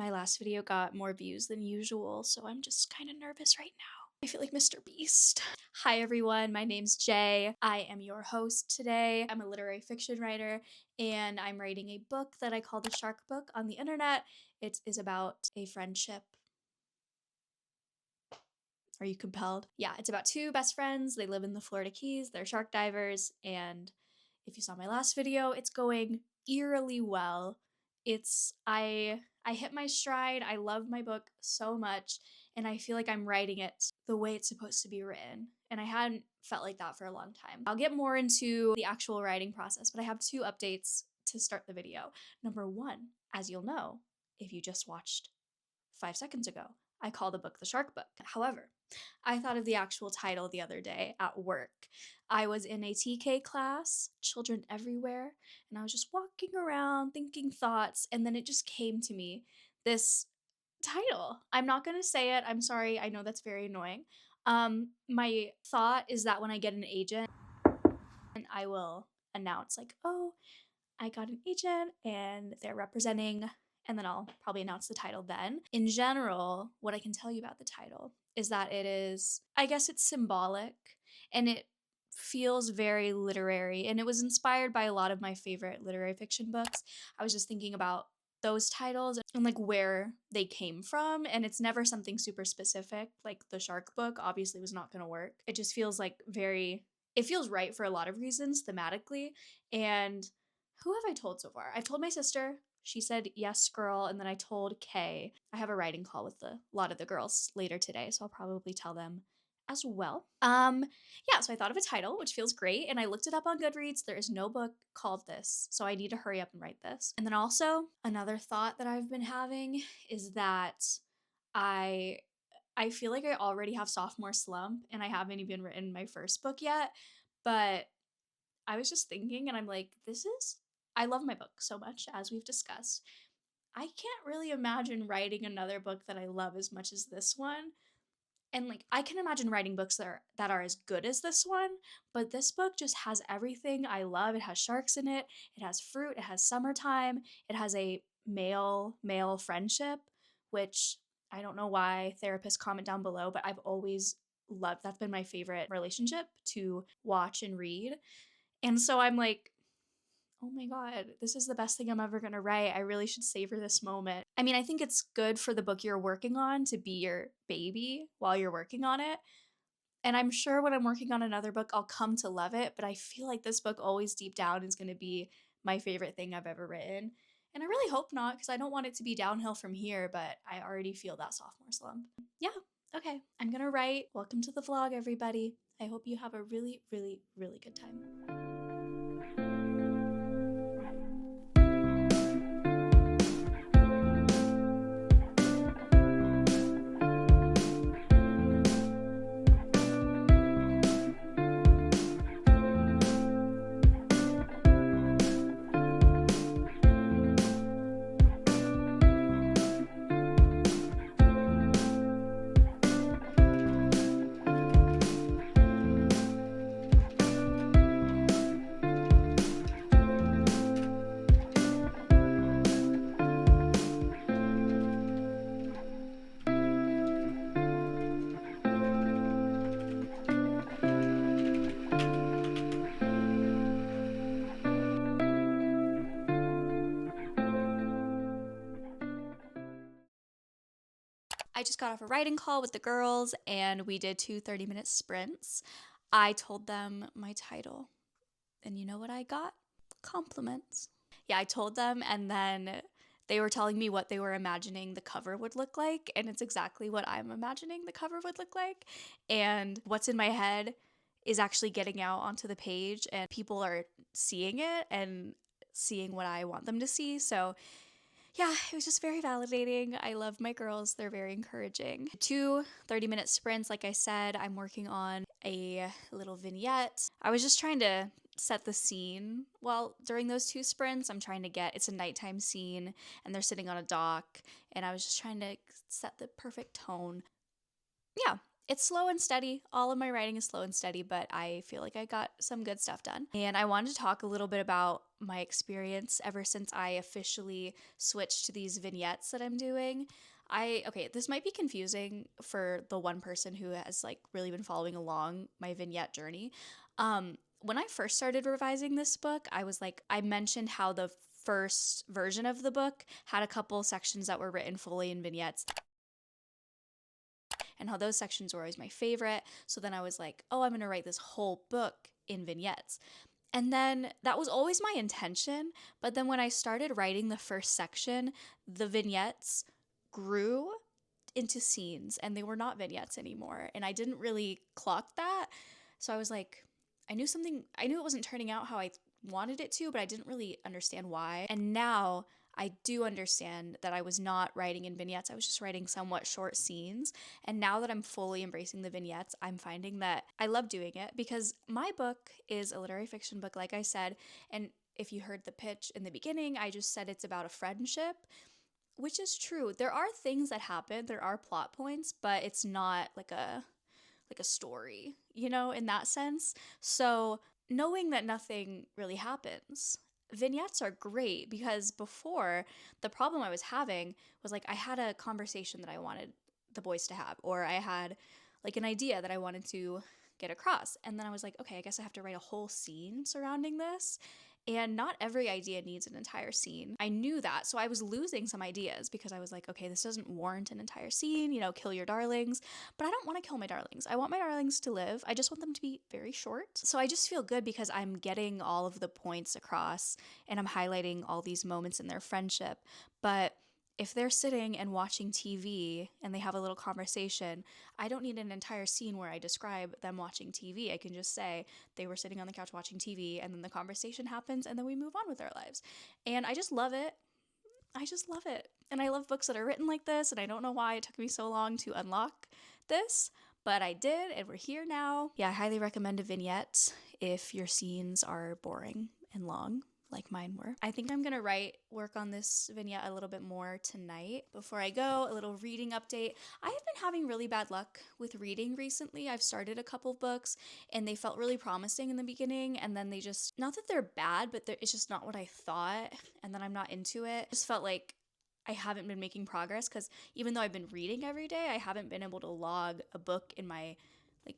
My last video got more views than usual, so I'm just kind of nervous right now. I feel like Mr. Beast. Hi everyone, my name's Jay. I am your host today. I'm a literary fiction writer, and I'm writing a book that I call the Shark Book on the internet. It is about a friendship. Are you compelled? Yeah, it's about two best friends. They live in the Florida Keys. They're shark divers, and if you saw my last video, it's going eerily well. I hit my stride. I love my book so much, and I feel like I'm writing it the way it's supposed to be written. And I hadn't felt like that for a long time. I'll get more into the actual writing process, but I have two updates to start the video. Number one, as you'll know, if you just watched 5 seconds ago, I call the book The Shark Book. However, I thought of the actual title the other day at work. I was in a TK class, Children Everywhere, and I was just walking around thinking thoughts, and then it just came to me, this title. I'm not going to say it. I'm sorry. I know that's very annoying. My thought is that when I get an agent, I will announce like, oh, I got an agent and they're representing, and then I'll probably announce the title then. In general, what I can tell you about the title is that it is, I guess it's symbolic, and it feels very literary, and it was inspired by a lot of my favorite literary fiction books. I was just thinking about those titles and like where they came from, and it's never something super specific. Like the Shark Book obviously was not going to work. It just feels like it feels right for a lot of reasons thematically. And who have I told so far? I've told my sister. She said, yes, girl. And then I told Kay. I have a writing call with a lot of the girls later today, so I'll probably tell them as well. Yeah, so I thought of a title, which feels great. And I looked it up on Goodreads. There is no book called this, so I need to hurry up and write this. And then also another thought that I've been having is that I feel like I already have sophomore slump, and I haven't even written my first book yet, but I was just thinking, and I'm like, I love my book so much, as we've discussed. I can't really imagine writing another book that I love as much as this one. And like, I can imagine writing books that are as good as this one, but this book just has everything I love. It has sharks in it, it has fruit, it has summertime, it has a male friendship, which I don't know why therapists comment down below, but I've always loved. That's been my favorite relationship to watch and read. And so I'm like, oh my God, this is the best thing I'm ever going to write. I really should savor this moment. I mean, I think it's good for the book you're working on to be your baby while you're working on it. And I'm sure when I'm working on another book, I'll come to love it. But I feel like this book always deep down is going to be my favorite thing I've ever written. And I really hope not, because I don't want it to be downhill from here, but I already feel that sophomore slump. Yeah, okay, I'm going to write. Welcome to the vlog, everybody. I hope you have a really, really, really good time. I just got off a writing call with the girls, and we did two 30-minute sprints. I told them my title, and you know what I got? Compliments. Yeah, I told them, and then they were telling me what they were imagining the cover would look like, and it's exactly what I'm imagining the cover would look like. And what's in my head is actually getting out onto the page, and people are seeing it and seeing what I want them to see. So yeah, it was just very validating. I love my girls. They're very encouraging. Two 30-minute sprints, like I said, I'm working on a little vignette. I was just trying to set the scene. Well, during those two sprints, it's a nighttime scene, and they're sitting on a dock, and I was just trying to set the perfect tone. Yeah, It's slow and steady. All of my writing is slow and steady, but I feel like I got some good stuff done. And I wanted to talk a little bit about my experience ever since I officially switched to these vignettes that I'm doing. Okay, this might be confusing for the one person who has like really been following along my vignette journey. When I first started revising this book, I mentioned how the first version of the book had a couple sections that were written fully in vignettes and how those sections were always my favorite. So then I was like, oh, I'm going to write this whole book in vignettes. And then that was always my intention. But then when I started writing the first section, the vignettes grew into scenes and they were not vignettes anymore. And I didn't really clock that. So I was like, I knew it wasn't turning out how I wanted it to, but I didn't really understand why. And now I do understand that I was not writing in vignettes. I was just writing somewhat short scenes. And now that I'm fully embracing the vignettes, I'm finding that I love doing it because my book is a literary fiction book, like I said. And if you heard the pitch in the beginning, I just said it's about a friendship, which is true. There are things that happen, there are plot points, but it's not like a story, in that sense. So knowing that nothing really happens, vignettes are great because before, the problem I was having was like I had a conversation that I wanted the boys to have, or I had like an idea that I wanted to get across. And then I was like, okay, I guess I have to write a whole scene surrounding this. And not every idea needs an entire scene. I knew that. So I was losing some ideas because I was like, okay, this doesn't warrant an entire scene, kill your darlings. But I don't want to kill my darlings. I want my darlings to live. I just want them to be very short. So I just feel good because I'm getting all of the points across and I'm highlighting all these moments in their friendship. But if they're sitting and watching TV and they have a little conversation, I don't need an entire scene where I describe them watching TV. I can just say they were sitting on the couch watching TV and then the conversation happens and then we move on with our lives. And I just love it. I just love it. And I love books that are written like this, and I don't know why it took me so long to unlock this, but I did, and we're here now. Yeah, I highly recommend a vignette if your scenes are boring and long, like mine were. I think I'm gonna work on this vignette a little bit more tonight. Before I go, a little reading update. I have been having really bad luck with reading recently. I've started a couple books and they felt really promising in the beginning, and then they just, not that they're bad, but it's just not what I thought, and then I'm not into it. It just felt like I haven't been making progress because even though I've been reading every day, I haven't been able to log a book in my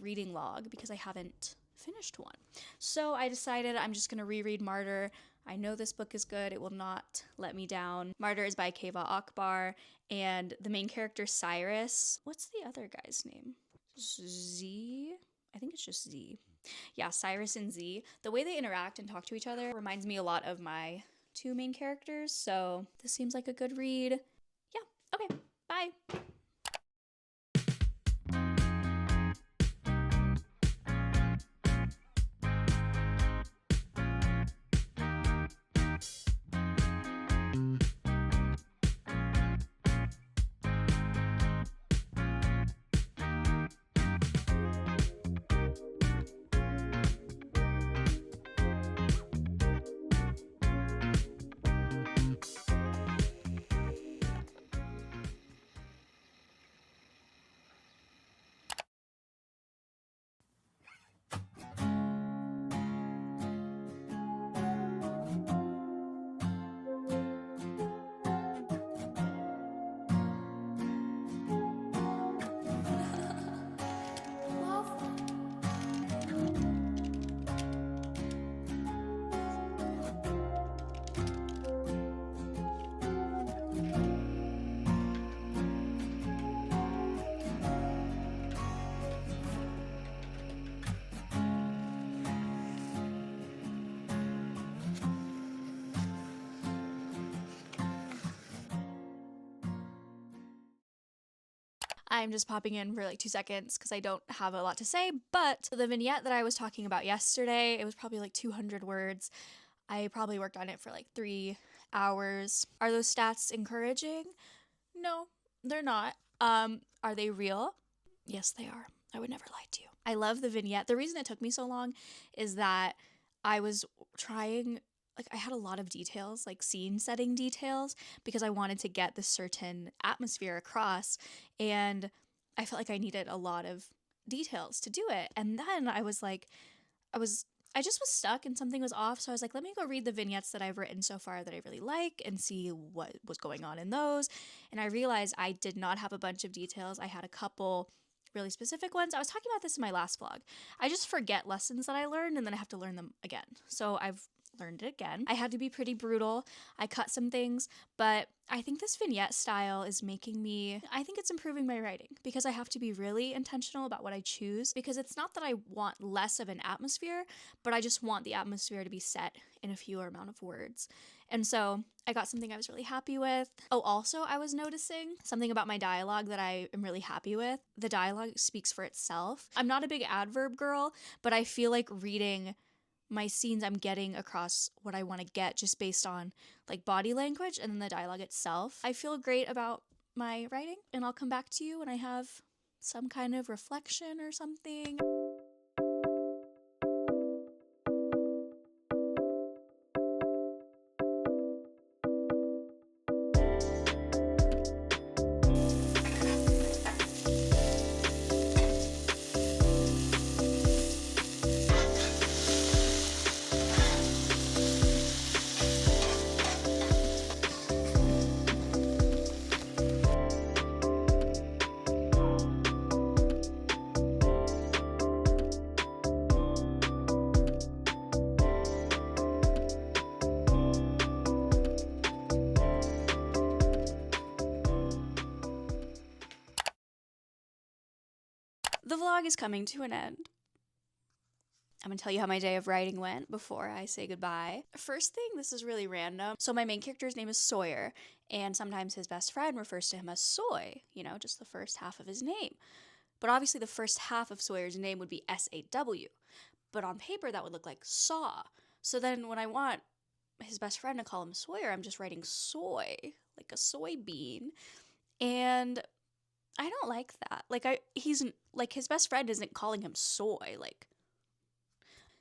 reading log because I haven't finished one. So I decided I'm just gonna reread Martyr. I know this book is good. It will not let me down. Martyr is by Keva Akbar, and the main character, Cyrus. What's the other guy's name? Z? I think it's just Z. Yeah, Cyrus and Z. The way they interact and talk to each other reminds me a lot of my two main characters, so this seems like a good read. Yeah, okay, bye. I'm just popping in for like 2 seconds because I don't have a lot to say, but the vignette that I was talking about yesterday, it was probably like 200 words. I probably worked on it for like 3 hours. Are those stats encouraging? No, they're not. Are they real? Yes, they are. I would never lie to you. I love the vignette. The reason it took me so long is that I was trying, I had a lot of details, like scene setting details, because I wanted to get this certain atmosphere across. And I felt like I needed a lot of details to do it. And then I was like, I just was stuck and something was off. So I was like, let me go read the vignettes that I've written so far that I really like and see what was going on in those. And I realized I did not have a bunch of details. I had a couple really specific ones. I was talking about this in my last vlog. I just forget lessons that I learned and then I have to learn them again. So I've learned it again. I had to be pretty brutal. I cut some things, but I think this vignette style is making me, I think it's improving my writing because I have to be really intentional about what I choose, because it's not that I want less of an atmosphere, but I just want the atmosphere to be set in a fewer amount of words. And so I got something I was really happy with. Oh, also I was noticing something about my dialogue that I am really happy with. The dialogue speaks for itself. I'm not a big adverb girl, but I feel like reading my scenes, I'm getting across what I want to get just based on like body language and then the dialogue itself. I feel great about my writing, and I'll come back to you when I have some kind of reflection or something. The vlog is coming to an end. I'm gonna tell you how my day of writing went before I say goodbye. First thing, this is really random. So my main character's name is Sawyer, and sometimes his best friend refers to him as Soy, you know, just the first half of his name. But obviously the first half of Sawyer's name would be S-A-W. But on paper that would look like saw. So then when I want his best friend to call him Sawyer, I'm just writing soy, like a soybean. And I don't like that. Like he's like, his best friend isn't calling him soy. Like,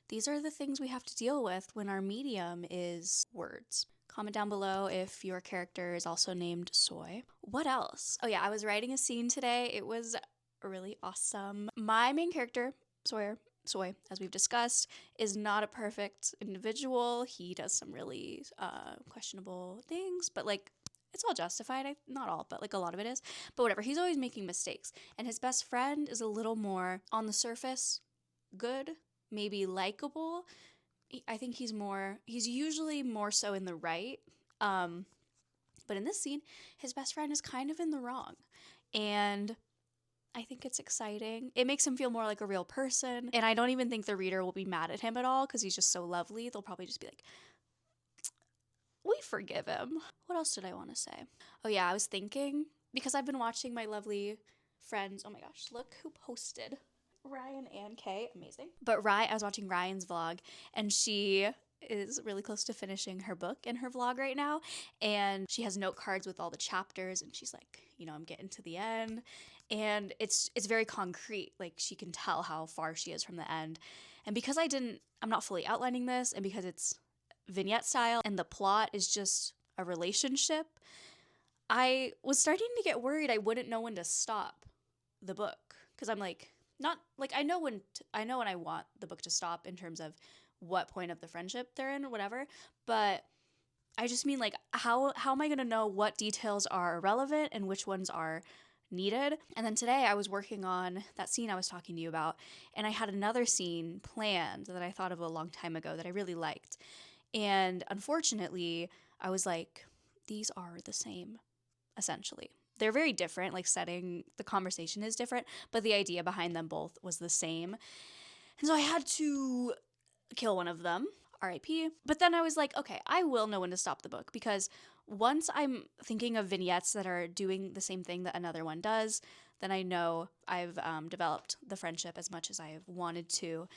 these are the things we have to deal with when our medium is words. Comment down below if your character is also named Soy. What else? Oh yeah, I was writing a scene today. It was really awesome. My main character, Soy, as we've discussed, is not a perfect individual. He does some really questionable things, but like, it's all justified. Not all, but like a lot of it is. But whatever, he's always making mistakes. And his best friend is a little more on the surface good, maybe likable. I think he's usually more so in the right. But in this scene, his best friend is kind of in the wrong. And I think it's exciting. It makes him feel more like a real person. And I don't even think the reader will be mad at him at all because he's just so lovely. They'll probably just be like, we forgive him. What else did I want to say? Oh yeah, I was thinking, because I've been watching my lovely friends. Oh my gosh, look who posted. Ryan and Kay, amazing. But I was watching Ryan's vlog, and she is really close to finishing her book in her vlog right now, and she has note cards with all the chapters, and she's like, you know, I'm getting to the end, and it's very concrete. Like, she can tell how far she is from the end. And because I'm not fully outlining this, and because it's vignette style and the plot is just a relationship, I was starting to get worried I wouldn't know when to stop the book, because I'm like, not like, I know when I want the book to stop in terms of what point of the friendship they're in or whatever, but I just mean like, how am I gonna know what details are relevant and which ones are needed? And then today I was working on that scene I was talking to you about, and I had another scene planned that I thought of a long time ago that I really liked. And unfortunately, I was like, these are the same, essentially. They're very different, like setting the conversation is different, but the idea behind them both was the same. And so I had to kill one of them, RIP. But then I was like, okay, I will know when to stop the book, because once I'm thinking of vignettes that are doing the same thing that another one does, then I know I've developed the friendship as much as I have wanted to.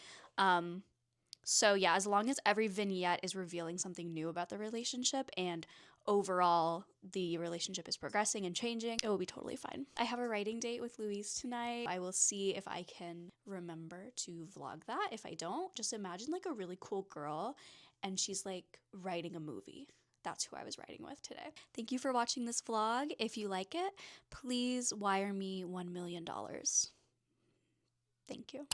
So yeah, as long as every vignette is revealing something new about the relationship and overall the relationship is progressing and changing, it will be totally fine. I have a writing date with Louise tonight. I will see if I can remember to vlog that. If I don't, just imagine like a really cool girl and she's like writing a movie. that's who I was riding with today. Thank you for watching this vlog. If you like it, please wire me $1 million. Thank you.